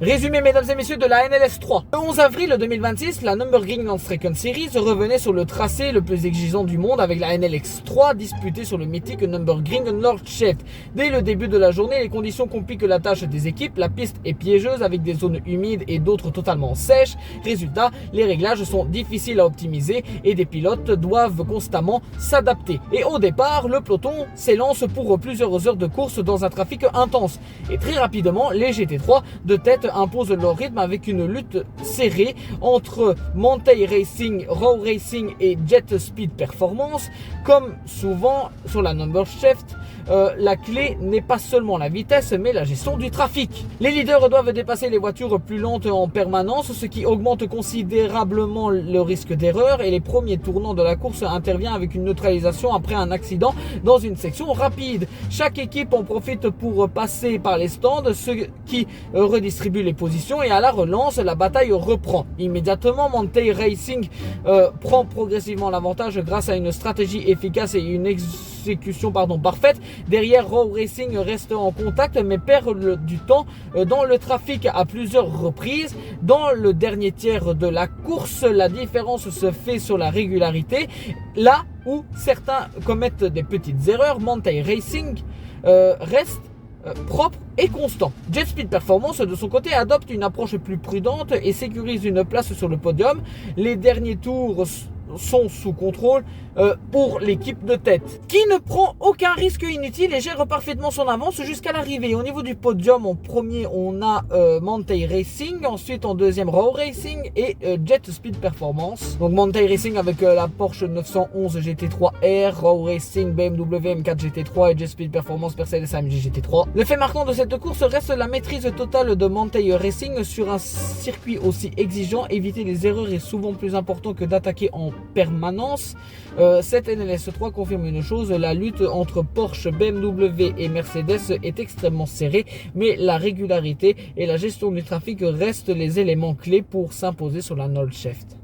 Résumé mesdames et messieurs de la NLS 3. Le 11 avril 2026, la Nürburgring Landstrecken Series revenait sur le tracé le plus exigeant du monde avec la NLX 3 disputée sur le mythique Nürburgring Nordschleife. Dès le début de la journée, les conditions compliquent la tâche des équipes. La piste est piégeuse avec des zones humides et d'autres totalement sèches. Résultat, les réglages sont difficiles à optimiser et des pilotes doivent constamment s'adapter. Et au départ, le peloton s'élance pour plusieurs heures de course dans un trafic intense. Et très rapidement, les GT3 de tête imposent leur rythme avec une lutte serrée entre Montey Racing, Raw Racing et Jet Speed Performance. Comme souvent sur la Nürburgring, la clé n'est pas seulement la vitesse mais la gestion du trafic. Les leaders doivent dépasser les voitures plus lentes en permanence, ce qui augmente considérablement le risque d'erreur, et les premiers tournants de la course interviennent avec une neutralisation après un accident dans une section rapide. Chaque équipe en profite pour passer par les stands, ce qui redistribue les positions, et à la relance, la bataille reprend. Immédiatement, Montey Racing prend progressivement l'avantage grâce à une stratégie efficace et une exécution parfaite. Derrière, Raw Racing reste en contact mais perd du temps dans le trafic à plusieurs reprises. Dans le dernier tiers de la course, la différence se fait sur la régularité. Là où certains commettent des petites erreurs, Montey Racing reste propre et constant. Jet Speed Performance de son côté adopte une approche plus prudente et sécurise une place sur le podium. Les derniers tours sont sous contrôle pour l'équipe de tête, qui ne prend aucun risque inutile et gère parfaitement son avance jusqu'à l'arrivée. Au niveau du podium, en premier on a Montey Racing, ensuite en deuxième Raw Racing et Jet Speed Performance. Donc Montey Racing avec la Porsche 911 GT3 R, Raw Racing BMW M4 GT3 et Jet Speed Performance Mercedes AMG GT3. Le fait marquant de cette course reste la maîtrise totale de Montey Racing sur un circuit aussi exigeant. Éviter les erreurs est souvent plus important que d'attaquer en permanence. Cette NLS 3 confirme une chose: la lutte entre Porsche, BMW et Mercedes est extrêmement serrée, mais la régularité et la gestion du trafic restent les éléments clés pour s'imposer sur la Nordschleife.